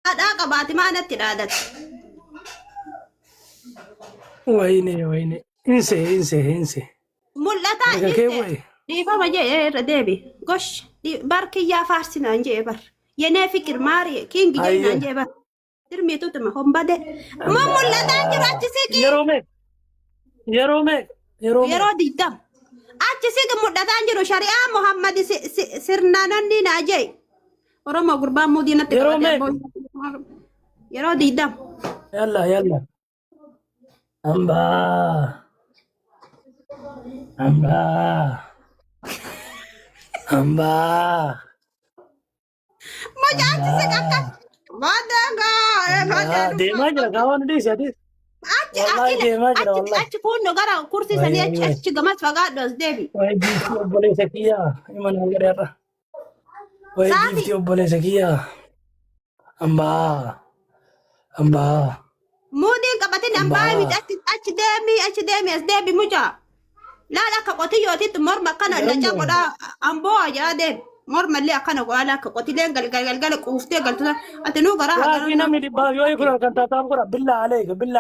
Ada qabati maanatti dhaadat. Wayne. Inse. Mul'ata Daga kee wayi. dhiifama jee irra deebi. Gosh barkiyyaa faarsinaan jee bar. Yenee fikir maari kingi jeenaan jee bar. Dirmiitu tuma hombade. Mul'ataan jiru achi siqi. Yeroo diidam. Achi siqi mul'ataan jiru shari'aa Muhammad sirnaanonni naa jee. Oromoo gurbaan mudiinatti yeroo diidam. Yalla. Amba. Mucaa achi siqi akka. Deemaa jira gaawwan dhiisi ati. Achi kunno gara kursi sanii achi gamas fagaadhu as deebi. Wayi biiftii obboleessa kiyyaa imana gadaarra. Wayi biiftii obboleessa kiyyaa. Ambaa. Mudiin qabatin ambaa miti achi deemi as deebi mucaa. Laala akka qotiyyootitti morma akkana lacha godhaa amboo ajaa deemi. Mormallee akkana godhaa akka qotileen galgala quuftee galtuudha. Ati nuu garaa Laakiin namni dhibbaa yoo kun kan taataan godha billaa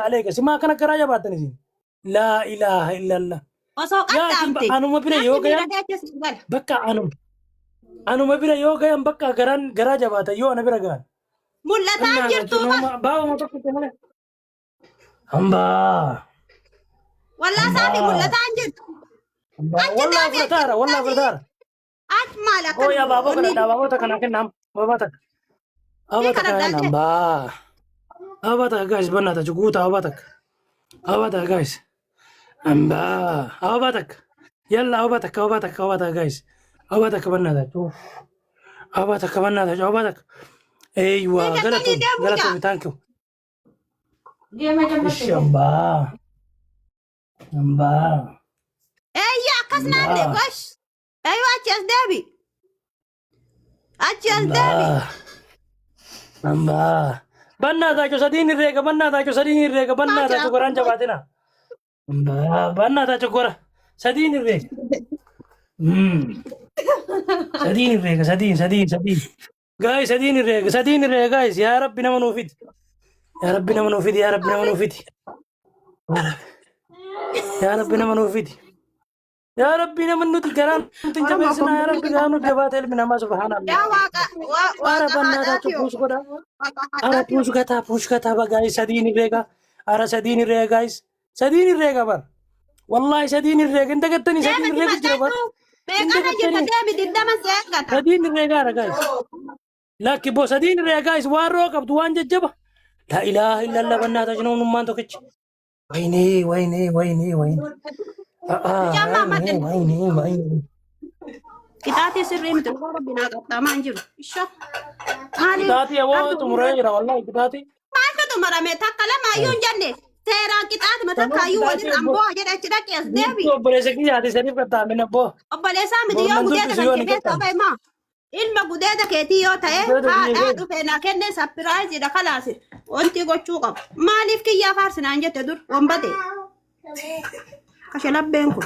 aleeka simaa kana garaa jabaatan isin. Laa ilaaha illallah. osoo qaxxaamte. Anuma bira yoo gayan bakka anuma bira yoo gayan bakka garaa jabaatan yoo ana bira gayan. Mul'ataan jirtu baawuma tokko malee. Ambaa. Wallaa saati mul'ataan jirtu. Wallaa fudhataara. Ach maal akka. Oh ya baabota kana kennam. Baabota. Abata kana ambaa. Abata guys banata juguta abata guys. Ambaa. Yalla abata guys. Abata banata. Abata. Eywa galato thank you. Ambaa. Eyya akkas naanne gosh. Eywa achi as deebi. Ambaa. Bannata sadini rega bannata goran jabatina. Ambaa bannata gora sadini rega. Sadini. Guys sadini rega guys ya rabbi nama nufid. Ya rabbi nama nufid. Ya rabbi nama nuti garan tinjabesna ya rabbi ganu debatel minama subhanallah. Ya waqa Ara bannata goda. Ara push kata ba guys sadini rega. Ara sadini rega guys. Sadini rega bar. Wallahi sadini rega inta gattani sadini rega jira bar. Beekana jirta deebi diddama seeggata. Sadini rega guys. Laki bo sadini rega guys warro qabdu wan jajjaba. La ilaha illallah bannata jinu numman tokkichi. Wayne. Kitaati sirrii miti rabbinaa qaxxaamaan jiru. Isho. Kitaati awoo xumuree jira wallahi kitaati. Maaltu xumurame takka lama iyyuu hin jenne. Seeraan qixaatuma takka iyyuu waliin amboo jedha achi dhaqee as deebi. Obboleessa kiyyaati sadiif qaxxaamina boo. Obboleessaa miti yoo gudeeda kan kennee ta'e maa. Ilma gudeeda keetii yoo ta'e haadhaa dhufee naa kennee sappiraayiziidha kalaasi. Wanti gochuu qabu. Maaliif kiyyaa faarsinaan jette dur wombate. Kashe labbeen kun.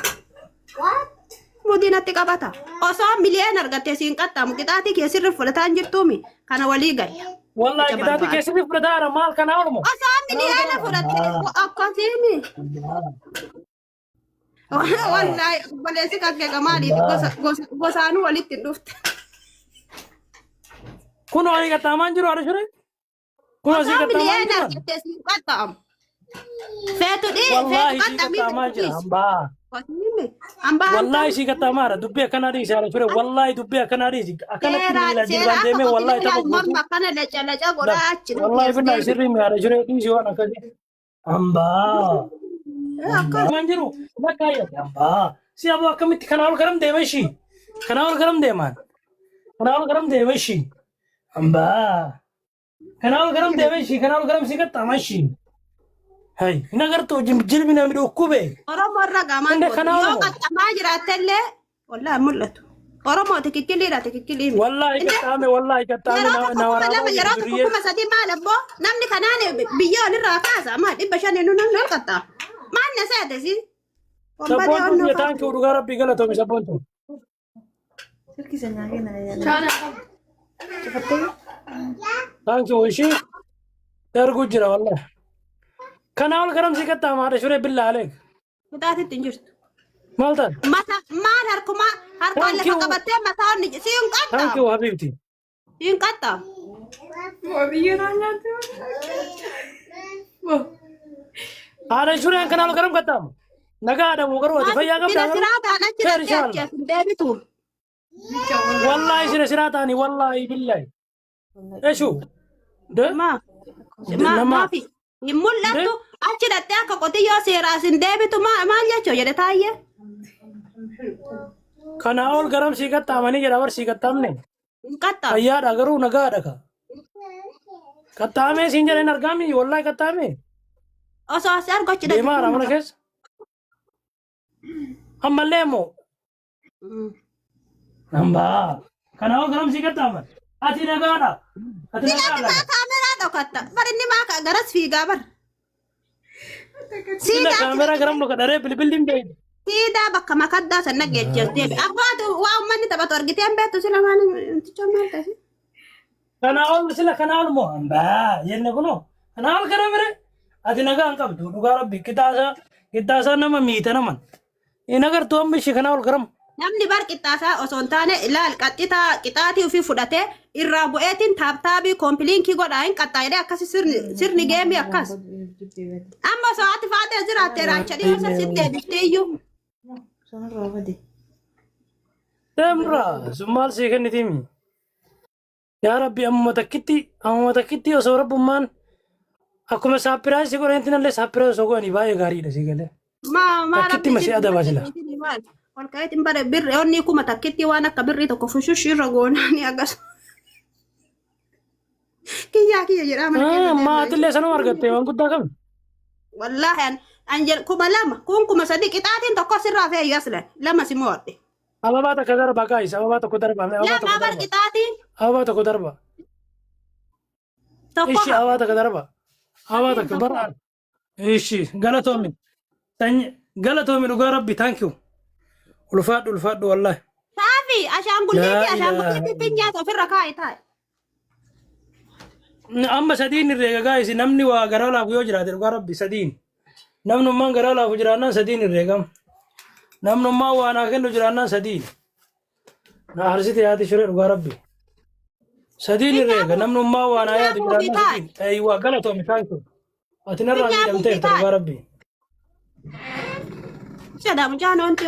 Mudiinatti qabata. Osoo miliyoona argattee siin qaxxaamu qixaatii keessirri fudhataan jirtuumi. Kana walii gaya. Wallahi kitaati keessatti fudhataara maal kana oolmo. Osoo miliyoona fudhattee akkasiimi. Wallahi obboleessi kakkee maaliif gosaanuu walitti dhufte. Kun olii qaxxaamaan jiru adda shure. Kun osii Osoo qaxxaamaan miliyoona jiru. argattee siin qaxxaamu. Feetu Wallahi si qaxxaamii qaxxaamaa jira hambaa. Ambaa Wallahi si qaxxaamaara dubbii akkanaa dhiisi adda shure. Wallahi dubbii akkanaa dhiisi. Akkanatti miila jilbaan deemee wallahi tapha guutuu. Akkana laca godhaa achi. Wallahi binna sirrii mi'aara shure dhiisi waan akkasii. Hambaa. Akkamaan jiru lakkaayyate hambaa. Si aboo akkamitti kanaa ol garam deema ishii. Kanaa ol garam deema ishii. Hambaa. Kanaa ol garam si qaxxaama ishii. Hai, ina gartuu jilbi namni dhukkube. Oromoo irra gaamaan yoo qaxxamaa jiraattellee wallahi mul'atu. Oromoo tikikkilii. Wallahi qaxxaame na waraabaa yeroo tokko kuma sadii maal abboo namni kanaan biyya olirraa kaasa maal 500 nu namni ol qaxxaa. Maal na seete si? Sabboontu biyya taankii dhugaa rabbii galatoomi sabboontu. Taankii ishii. Dargu jira wallahi. Kana ol garam si katta maara shure billah alek. Mataatti hin jirtu. Maal taate? Mata maal harkaan lafa qabattee mataan ni siin qatta. Thank you habibti. Siin qatta. Haadha shure kana ol garam katta. Nagaa ada mu garu ati fayyaa qabda. Bina siraataan achi dhaqee achi deebitu. Wallahi sira siraataani wallahi billahi. Eshu. De? Maafi hin mul'attu achi dhattee akka qotiyyoo seeraas hin deebitu maal jechuu jedhe taayye. Kana ol garam si qaxxaamanii jedha bar si qaxxaamne. Hin qaxxaa. Fayyaadha garuu nagaadha ka. Qaxxaamee siin jedheen argaami wallahi qaxxaamee. Osoo asii argachi dhatte. Deemaa ramana keessa. Ammallee immoo. Ambaa. Kana ol garam si qaxxaaman. Ati nagaadha. Ati nagaadha. Silaa kaameraa dhokatta. Bar inni maa garas fiigaa bar. Sila kamera garam lo kadare bilbil deh. Tidak bakka makaddaa sanna geejjirtee. Abbaatu waa uummanni taphatu argitee hin beektu sila maal inticha maal ta'e. Kana ol mo amba yenne kuno. Kana ol garamere. Ati nagaa hin qabdu dhugaa rabbi qixaasaa nama miita naman. Inni agartuu amma ishee kana ol garam. Namni bar qixaasaa osoo hin taane ilaal qixaatii ofii fudhatee irraa bu'eetiin taaptaabii koompiliinkii godhaa hin qaxxaayidee akkasi sirni geemii akkas. Amma osoo ati faatee jiraattee raacha dhiyoo sasitti deebiftee iyyuu. Demra summaal sii kennitimi. Yaa rabbi amma takkitti osoo rabbummaan akkuma saapiraayisii godhanitti nallee saapiraayisii osoo godhanii baay'ee gaariidha sii galee. Takkitti masii adabaa sila. Olkaayitiin bare birri onni kuma takkitti waan akka birrii tokko fushushi irra goonaani akkasuma. Kiyya jedhama. Maatillee sanuma argatte waan guddaa qabna. Wallaahi anjel kuma lama kun kuma sadi qixaatiin tokko sirraa fe'ee aslan lama si moodhe. Ababaa takka darba guys ababaa tokko darba. Lama bar qixaatiin. Ababaa tokko darba. Ishi ababaa takka darba. Ababaa takka bara. Ishi galatoomi dhugaa rabbi thank you. Ulfaadhu wallahi. Saafi ashaangulleetti finyaata ofirra kaa'e taa'e. Amma sadiin irreega guys namni waa garaa laafu yoo jiraate dhugaa rabbi sadiin. Namnummaan garaa laafu jiraannaan sadiin irreegam. Namnummaan waa naa kennu jiraannaan sadiin. Na harsite yaati shiree dhugaa rabbi. Sadiin irreega namnummaan waa naa yaadu jiraannaan sadiin. Waa galatoomi thank you. Ati narraa miidhamteerta dhugaa rabbi. Shada mujana wanti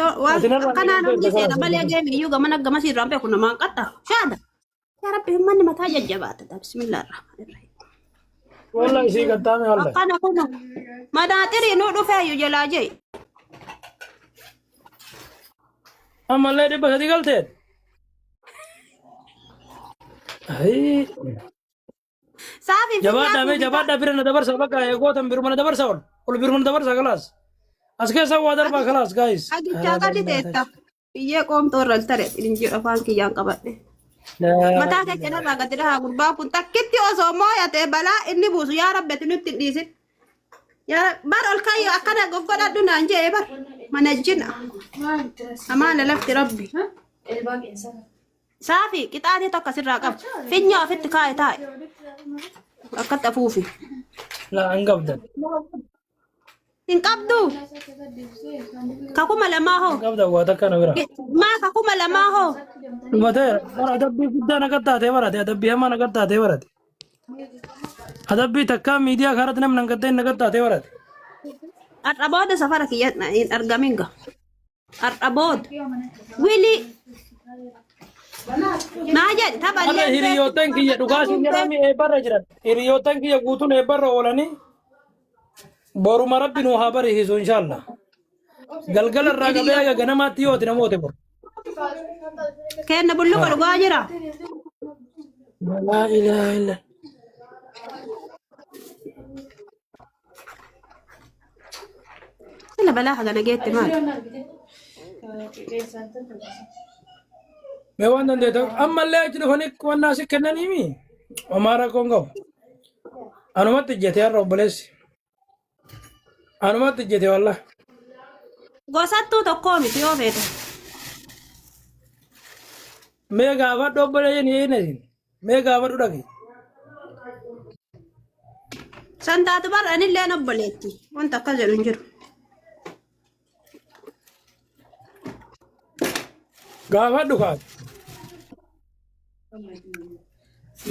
kana namni seeda malee geemi iyyuu gamana gamasi irraan beeku namaan qatta. Shada. Ya rabbi manni mataa jajjabaata. Bismillahirrahmanirrahim. Wallahi sii qattaame wallahi. Kana kuno. Madaatiri nu dhufee iyyuu jalaa jee. Ammallee dhibba sadi galteen. Ai. Saafi. Jabaadhaa bira na dabarsa bakka eegootan biruma na dabarsa ol biruma na dabarsa kalaas. Askeessa waa darba kalaas guys. Agichaa gadi teetta. Biyyee qoomtoo irra tare injii afaan kiyyaan qabadhe. Mataa kee irraa gadi dhahaa gurbaa kun takkitti osoo mooyatee balaa inni buusu yaa rabbi nutti hin dhiisin. Bar ol kayyoo akkana goggodhadhu naan jee bar mana jina. Amaana lafti rabbi. Saafi qixaatii tokko sirraa qabu. Finya ofitti kaa'e taa'e. Akkatti afuufi. Laa hin qabdan. Hin qabdu. Kakuma lamaa hoo. Qabda waa takka na bira. Maa kakuma lamaa hoo. Dhumateera. Bara adabbii guddaa nagattaatee barate. Adabbii hamaa nagattaatee barate. Adabbii takkaa miidiyaa karatti namni nagattee nagattaatee barate. Har'a booda safara kiyya hin argamin ga. Har'a booda. Wili. Maa jedhi taphallee. Hiriyootaan kiyya dhugaasiin jedhami eebbarra jiran. Hiriyootaan kiyya guutuun eebbarra oolanii. Boruma rabbi nu haa bariisu inshallah. Galgala irraa qabee aga ganamaatti yooti namoote bor. Kenna bulluqa dhugaa jira. Laa ilaaha illa. Ila balaa hagana geette maal? Mee waan dandeeta ammallee achi dhufanii wannaa si kennaniimi. Omaara kongo. Anumatti ijjete har'a obboleessi. Anumatti ijjete wallah. Gosattuu tokkoo miti yoo feete. Mee gaafadhu obboleeyyan hin eeynesin. Mee gaafadhu dhaqi. Santaatu bar anillee obboleetti. Wanta akkas jedhu hin jiru. Gaafadhu kaat.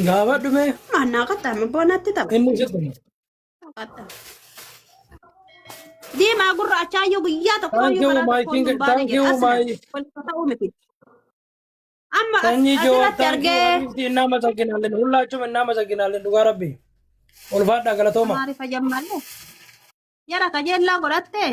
Gaafadhu mee. Mannaa qaxxaame boonatti tapha. Inni jedhamu. Diimaa gurraachaayyuu guyyaa tokko Thank you, my king. Thank you, my. Amma Sanyii joo. asirratti argee. Nama saginaaleen hullaachuma nama saginaaleen dhugaa rabbi. Ulfaadhaa galatooma. Maarifa jammallee. Yara kajeellaa godhattee.